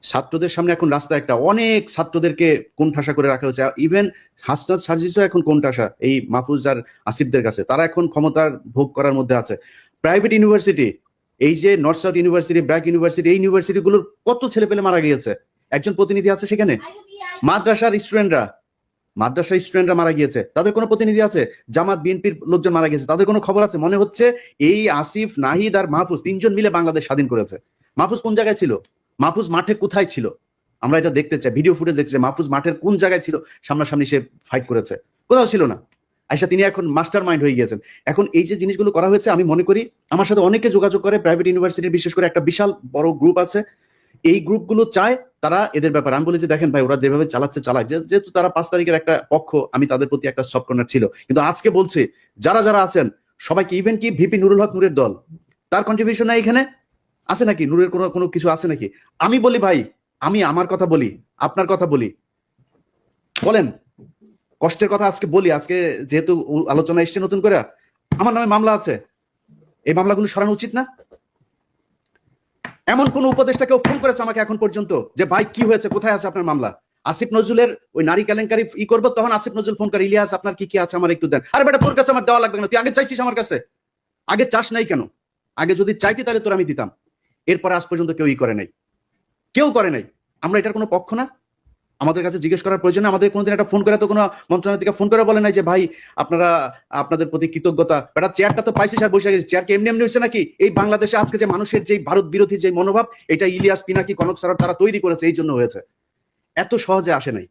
ছাত্রদের সামনে এখন রাস্তায় একটা অনেক ছাত্রদেরকে কোণঠাসা করে রাখা হয়েছে। ইভেন হাসনাত সার্জিসও এখন কোণঠাসা এই মাহফুজ আর আসিফদের কাছে, তারা এখন ক্ষমতার ভোগ করার মধ্যে আছে। প্রাইভেট ইউনিভার্সিটি, এই যে north south university, BRAC university, এই ইউনিভার্সিটিগুলোর কত ছেলেপেলে মারা গিয়েছে, একজন প্রতিনিধি আছে সেখানে? মাদ্রাসার স্টুডেন্টরা মারা গিয়েছে, তাদের কোনো প্রতিনিধি আছে? জামাত বিএনপির লোকজন মারা গেছে, তাদের কোনো খবর আছে? মনে হচ্ছে এই আসিফ, নাহিদ আর মাহফুজ তিনজন মিলে বাংলাদেশ স্বাধীন করেছে। মাহফুজ কোন জায়গায় ছিল? মাহফুজ মাঠে কোথায় ছিল? আমরা এটা দেখতে চাই, ভিডিও ফুটেজ দেখতে চাই। মাহফুজ মাঠের কোন জায়গায় ছিল? সামনাসামনি সে ফাইট করেছে? কোথাও ছিল না। আইসা তিনি এখন মাস্টার মাইন্ড হয়ে গিয়েছেন। এখন এই যে জিনিসগুলো করা হয়েছে, আমি মনে করি আমার সাথে অনেকে যোগাযোগ করে প্রাইভেট ইউনিভার্সিটির, বিশেষ করে একটা বিশাল বড় গ্রুপ আছে, এই গ্রুপগুলো চায় তারা এদের ব্যাপারে, আমি বলি যে দেখেন ভাই, ওরা যেভাবে চালাচ্ছে চালাক, যেহেতু তারা 5 তারিখের একটা পক্ষ, আমি তাদের প্রতি একটা সফট কর্নার ছিল, কিন্তু আজকে বলছি যারা যারা আছেন সবাইকে, ইভেন কি ভিপি নুরুল হক নূরের দল, তার কন্ট্রিবিউশন নাই এখানে আছে নাকি? নূরের কোনো কিছু আছে নাকি? আমি বলি ভাই, আমি আমার কথা বলি, আপনার কথা বলি, বলেন কষ্টের কথা আজকে বলি। আজকে যেহেতু আলোচনা এসছে নতুন করে, আমার নামে মামলা আছে, এই মামলাগুলো সরানো উচিত না? এমন কোন উপদেষ্টা কেউ ফোন করেছে আমাকে এখন পর্যন্ত যে ভাই কি হয়েছে, কোথায় আছে আপনার মামলা? আসিফ নজরুলের ওই নারী কেলেঙ্কারি করবো, তখন আসিফ নজরুল ফোন করে, ইলিয়াস আপনার কি কি আছে আমার একটু দেন। আরে বেটা, তোর কাছে আমার দেওয়া লাগবে না, তুই আগে চাইছিস আমার কাছে? আগে চাস নাই কেন? আগে যদি চাইতি তাহলে তোর আমি দিতাম। এরপরে আজ পর্যন্ত কেউই করে নাই, কেউ করে নাই। আমরা এটার কোনো পক্ষ না, আমাদের কাছে জিজ্ঞেস করার প্রয়োজন। আমাদের কোনোদিন একটা ফোন করে, তো কোনো মন্ত্রণালয় থেকে ফোন করে বলে নাই যে ভাই আপনারা, আপনাদের প্রতি কৃতজ্ঞতা, বেটা চেয়ারটা তো পাইছিস আর বসে গেছিস, চেয়ার কি এমনি এমনি হচ্ছে নাকি? এই বাংলাদেশে আজকে যে মানুষের যে ভারত বিরোধী যে মনোভাব, এটা ইলিয়াস, পিনাকি, কনক স্যার তারা তৈরি করেছে, এই জন্য হয়েছে। এত সহজে আসে নাই।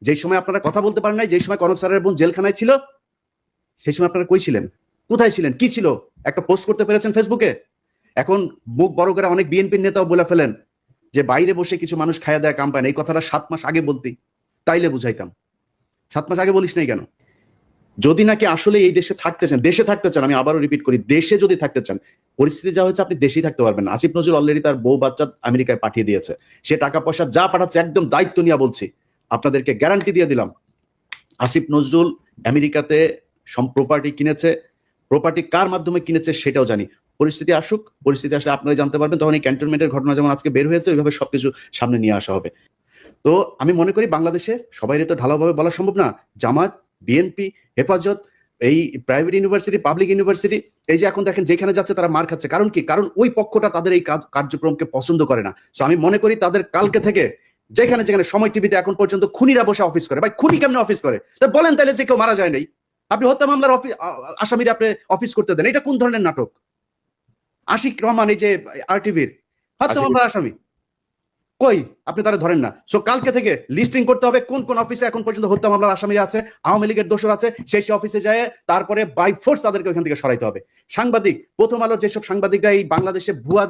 যেই সময় আপনারা কথা বলতে পারেন নাই, যেই সময় কনক স্যারের বোন জেলখানায় ছিল, সেই সময় আপনারা কই ছিলেন, কোথায় ছিলেন, কি ছিল? একটা পোস্ট করতে পেরেছেন ফেসবুকে? এখন মুখ বড় করে অনেক বিএনপির নেতাও বলে ফেলেন যে বাইরে বসে কিছু মানুষ খাইয়া দেয় কাম পায় না। এই কথাটা 7 মাস আগে বলতি, তাইলে বুঝাইতাম। 7 মাস আগে বলিস নাই কেন? যদি নাকি আসলে এই দেশে থাকতে চান, আমি আবারও রিপিট করি, দেশে যদি থাকতে চান, পরিস্থিতি যা হচ্ছে আপনি দেশেই থাকতে পারবেন না। আসিফ নজরুল অলরেডি তার বউ বাচ্চা আমেরিকায় পাঠিয়ে দিয়েছে, সে টাকা পয়সা যা পাঠাচ্ছে একদম দায়িত্ব নিয়ে বলছি, আপনাদেরকে গ্যারান্টি দিয়ে দিলাম, আসিফ নজরুল আমেরিকাতে প্রপার্টি কিনেছে। প্রপার্টি কার মাধ্যমে কিনেছে সেটাও জানি। পরিস্থিতি আসুক, পরিস্থিতি আসলে আপনারা জানতে পারবেন, তখন এই ক্যান্টনমেন্টের ঘটনা যেমন আজকে বের হয়েছে, ওইভাবে সবকিছু সামনে নিয়ে আসা হবে। তো আমি মনে করি বাংলাদেশে সবাইরে তো ঢালাওভাবে বলা সম্ভব না। জামাত, বিএনপি, হেফাজত, এই প্রাইভেট ইউনিভার্সিটি, পাবলিক ইউনিভার্সিটি, এই যে এখন দেখেন যেখানে যাচ্ছে তারা মার খাচ্ছে। কারণ কি? কারণ ওই পক্ষটা তাদের এই কার্যক্রমকে পছন্দ করে না। সো আমি মনে করি তাদের কালকে থেকে যেখানে যেখানে, সময় টিভিতে এখন পর্যন্ত খুনিরা বসে অফিস করে। ভাই খুনি কেমনে অফিস করে? তা বলেন তাহলে, যে কেউ মারা যায় নাই, আপনি হত্যা মামলার আসামিরা আপনি অফিস করতে দেন, এটা কোন ধরনের নাটক? আশিক রহমান, এই যে আরটিভির হত্যা মামলার আসামি, কই? আপনি তারা ধরেন না। সো কালকে থেকে লিস্টিং করতে হবে কোন কোন অফিসে এখন পর্যন্ত হত্যা মামলার আসামিরা আছে, আওয়ামী লীগের দোষর আছে, সেই অফিসে যায় তারপরে বাই ফোর্স তাদেরকে ওখান থেকে সরাইতে হবে। সাংবাদিক, প্রথম আলোর যেসব সাংবাদিকরা এই বাংলাদেশে ভুয়া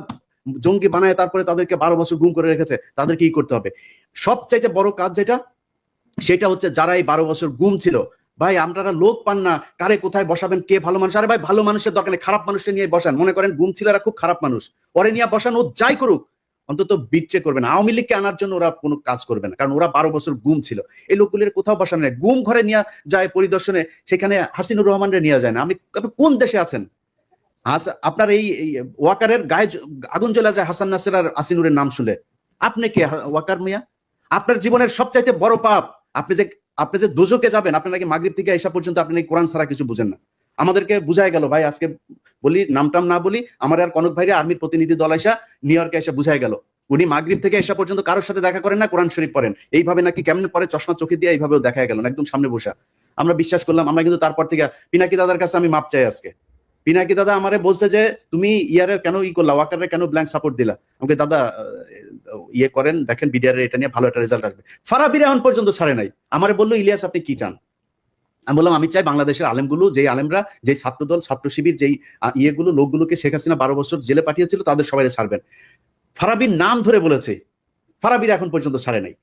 জঙ্গি বানায় তারপরে তাদেরকে 12 বছর গুম করে রেখেছে, তাদেরকে কি করতে হবে? সবচাইতে বড় কাজ যেটা, সেটা হচ্ছে যারা এই 12 বছর গুম ছিল, ভাই আপনারা লোক পান না, কারে কোথায় বসাবেন, কে ভালো মানুষ? আরে ভাই ভালো মানুষের দরকার নেই, খারাপ মানুষের নিয়ে বসান। মনে করেন গুম ছিল, এরা খুব খারাপ মানুষ, ওরে নিয়ে বসান, ও যাই করুক, অন্তত বিট্রে করবে না। আওয়ামী লীগকে আনার জন্য ওরা কোনো কাজ করবে না, কারণ ওরা 12 বছর গুম ছিল। এই লোকগুলির কোথাও বসানো নেই, গুম ঘরে নিয়ে যায় পরিদর্শনে, সেখানে হাসিনুর রহমানরে নিয়ে যায় না। আপনি কোন দেশে আছেন? আপনার এই ওয়াকারের গায়ে আগুন জ্বলা যায় হাসান নাসির আর আসিনুরের নাম শুনে। আপনি কে ওয়াকার মিয়া? আপনার জীবনের সবচাইতে বড় পাপ, আপনি যে দোজকে যাবেন, আপনি নাকি মাগরিব থেকে এসা পর্যন্ত আপনি নাকি কোরআন ছাড়া কিছু বুঝেন না। আমাদেরকে বুঝাই গেল ভাই, আজকে বলি নামটাম না বলি, আমার আর কনক ভাইরে আর্মির প্রতিনিধি দল এসা নিউ ইয়র্কে এসে বুঝাই গেল, উনি মাগরিব থেকে এসা পর্যন্ত কারোর সাথে দেখা করেন না, কোরআন শরীফ পড়েন। এইভাবে নাকি কেমন পরে চশমা চোখে দিয়ে এইভাবেও দেখা গেল না, একদম সামনে বসা। আমরা বিশ্বাস করলাম। আমরা কিন্তু তারপর থেকে পিনাকি দাদার কাছে আমি মাপ চাই আজকে। পিনাকি দাদা আমারে বলছে যে তুমি ইয়ারে কেন করলা, ওয়াকারে কেন ব্ল্যাঙ্ক সাপোর্ট দিলা? আমাকে দাদা ইয়ে করেন, দেখেন বিডিআর এটা নিয়ে ভালো একটা রেজাল্ট আসবে। ফারাবির এখন পর্যন্ত ছাড়ে নাই। আমারে বললো ইলিয়াস আপনি কি চান? আমি বললাম আমি চাই বাংলাদেশের আলেমগুলো, যেই আলেমরা, যেই ছাত্রদল, ছাত্র শিবির, যেই ইয়েগুলো লোকগুলোকে শেখ হাসিনা 12 বছর জেলে পাঠিয়েছিল, তাদের সবাই ছাড়বেন। ফারাবির নাম ধরে বলেছে, ফারাবির এখন পর্যন্ত ছাড়ে নাই।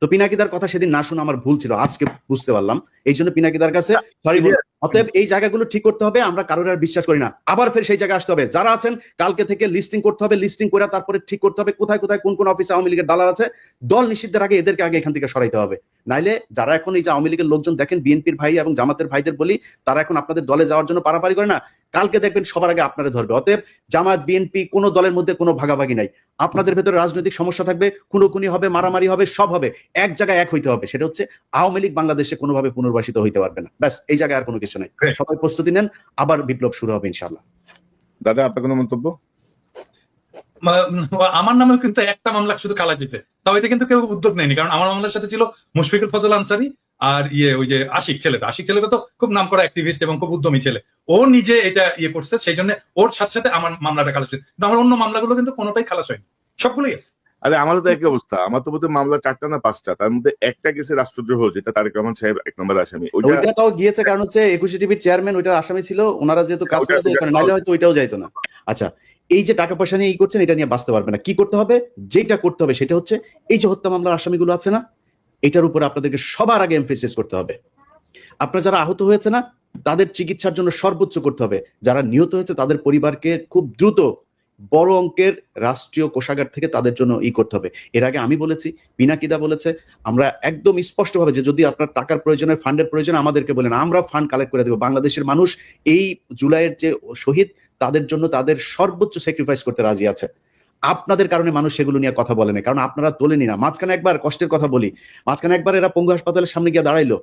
তো পিনাকিদার কথা সেদিন না শুনে আমার ভুল ছিল, আজকে বুঝতে পারলাম। এই জন্য পিনাকিদার কাছে সরি। অতএব এই জায়গাগুলো ঠিক করতে হবে, আমরা কারোর আর বিশ্বাস করি না। আবার ফের সেই জায়গায় আসতে হবে, যারা আছেন কালকে থেকে লিস্টিং করতে হবে, লিস্টিং করে তারপরে ঠিক করতে হবে কোথায় কোথায় কোন কোন অফিসে আওয়ামী লীগের দালাল আছে, দল নিষিদ্ধের আগে এদেরকে আগে এখান থেকে সরাইতে হবে। নাইলে যারা এখন এই যে আওয়ামী লীগের লোকজন দেখেন, বিএনপির ভাই এবং জামাতের ভাইদের বলি, তারা এখন আপনাদের দলে যাওয়ার জন্য পারাপারি করে না, কালকে দেখবেন সবার আগে আপনারা ধরবে। অতএব জামাত বিএনপি কোনো দলের মধ্যে কোনো ভাগাভাগি নাই, আপনাদের ভেতরে রাজনৈতিক সমস্যা থাকবে, খুনোখুনি হবে, মারামারি হবে, সব হবে, এক জায়গায় এক হইতে হবে, সেটা হচ্ছে আওয়ামী লীগ বাংলাদেশে কোনোভাবে পুনর্বাসিত হইতে পারবে না। ব্যাস, এই জায়গায় আর কোনো কিছু নাই। সবাই প্রস্তুতি নেন, আবার বিপ্লব শুরু হবে ইনশাআল্লাহ। দাদা, আপনার কোনো মন্তব্য? আমার নামেও কিন্তু একটা মামলা শুধু খালাস হয়েছে, তাও এটা কিন্তু কেউ উদ্যোগ নেয়নি, কারণ আমার মামলার সাথে ছিল মুশফিকুল ফজল আনসারী আর ওই যে আশিক ছেলেটা তো খুব নামকরা অ্যাক্টিভিস্ট এবং খুব উদ্যমী ছেলে, ও নিজে এটা করছে, সেই জন্য ওর সাথে সাথে আমার মামলাটা খালাস হয়েছে। কিন্তু আমার অন্য মামলাগুলো কিন্তু কোনোটাই খালাস হয়নি, সবগুলোই আছে। আরে আমারও তো একই অবস্থা, আমার তো বোধহয় মামলা 4টা না 5টা, তার মধ্যে একটা কেসে রাষ্ট্রদ্রোহ, যেটা তারেক রহমান সাহেব 1 নম্বর আসামি। ওইটা তাও গিয়েছে, কারণ হচ্ছে 21 টিভির চেয়ারম্যান ওইটার আসামি ছিল, ওনারা যেহেতু কাজ করেছে, নাহলে হয়তো ওইটাও যাইতো না। আচ্ছা, এই যে টাকা পয়সা নিয়ে করছেন, এটা নিয়ে বাঁচতে পারবে না। কি করতে হবে? যেটা করতে হবে সেটা হচ্ছে এই যে হত্যা মামলার আসামিগুলো আছে না, এটার উপরে আপনাদেরকে সবার আগে এমফেসিস করতে হবে। আপনারা যারা আহত হয়েছে না, তাদের চিকিৎসার জন্য সর্বোচ্চ করতে হবে। যারা নিহত হয়েছে তাদের পরিবারকে খুব দ্রুত বড় অঙ্কের রাষ্ট্রীয় কোষাগার থেকে তাদের জন্য করতে হবে। এর আগে আমি বলেছি, পিনাকিদা বলেছে, আমরা একদম স্পষ্টভাবে যে যদি আপনার টাকার প্রয়োজনে, ফান্ডের প্রয়োজন, আমাদেরকে বলেন, আমরা ফান্ড কালেক্ট করে দেবো। বাংলাদেশের মানুষ এই জুলাইয়ের যে শহীদ, তাদের জন্য তাদের সর্বোচ্চ স্যাক্রিফাইস করতে রাজি আছে। আপনাদের কারণে মানুষ সেগুলো নিয়ে কথা বলে না, কারণ আপনারা তোলেনি না। মাঝখানে একবার কষ্টের কথা বলি, মাঝখানে একবার এরা পঙ্গু হাসপাতালের সামনে গিয়ে দাঁড়াইলো,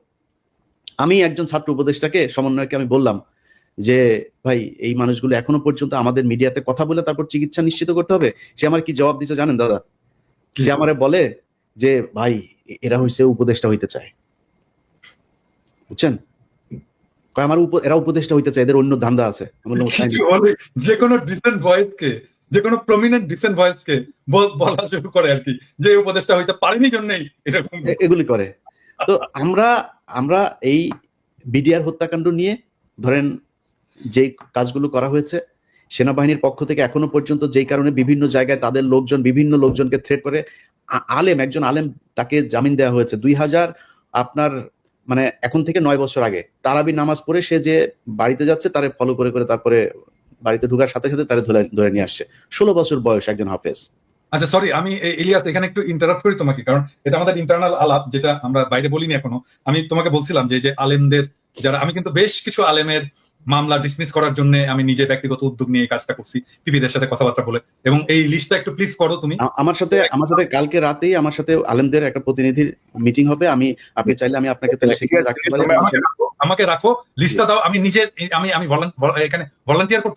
আমি একজন ছাত্র উপদেষ্টাকে, সমন্বয়কে আমি বললাম যে ভাই, এই মানুষগুলো এখনো পর্যন্ত আমাদের মিডিয়াতে কথা বলে তারপর চিকিৎসা নিশ্চিত করতে হবে। সে আমার কি জবাব দিচ্ছে জানেন দাদা? সে আমারে বলে যে ভাই, এরা হইছে উপদেষ্টা হইতে চায়, বুঝছেন? এরা উপদেষ্টা হইতে চায়, এদের অন্য ধান্দা আছে। যে কোনো ডিসেন্ট ভয়েসকে, যে কোনো প্রমিনেন্ট ডিসেন্ট ভয়েসকে বলা শুরু করে আর কি, যে উপদেষ্টা হইতে পারেনি জন্যই এরকম এগুলি করে। তো আমরা এই বিডিআর হত্যাকাণ্ড নিয়ে ধরেন যে কাজগুলো করা হয়েছে, সেনাবাহিনীর পক্ষ থেকে এখনো পর্যন্ত যেই কারণে বিভিন্ন জায়গায় তাদের লোকজন বিভিন্ন লোকজনকে থ্রেট করে, একজন আলেম তাকে জামিন দেওয়া হয়েছে 2000 আপনার মানে এখন থেকে 9 বছর আগে, তারাবি নামাজ পড়ে সে যে বাড়িতে যাচ্ছে তারে ফলো করে করে তারপরে বাড়িতে ঢোকার সাথে সাথে তারে ধরে নিয়ে আসছে। 16 বছর বয়স একজন হাফেজ। আচ্ছা সরি, আমি ইলিয়াস এখানে একটু ইন্টারাপ্ট করি তোমাকে, কারণ এটা আমাদের ইন্টারনাল আলাপ, যেটা আমরা বাইরে বলিনি এখনো। আমি তোমাকে বলছিলাম যে আলেমদের যারা, আমি কিন্তু বেশ কিছু আলেমের মামলা ডিসমিস করার জন্য আমি নিজে ব্যক্তিগত উদ্যোগ নিয়ে কাজটা করছি, টিভিদের সাথে কথাবার্তা বলে, এবং এই লিস্টটা একটু প্লিজ করো তুমি। আমার সাথে কালকে রাতেই আমার সাথে আলেমদের একটা প্রতিনিধির মিটিং হবে। আপনি চাইলে আমি আপনাকে তাহলে সেখানে রাখতে পারি। আমাকে রাখো, লিস্টটা দাও, আমি নিজে এখানে ভলান্টিয়ার করতে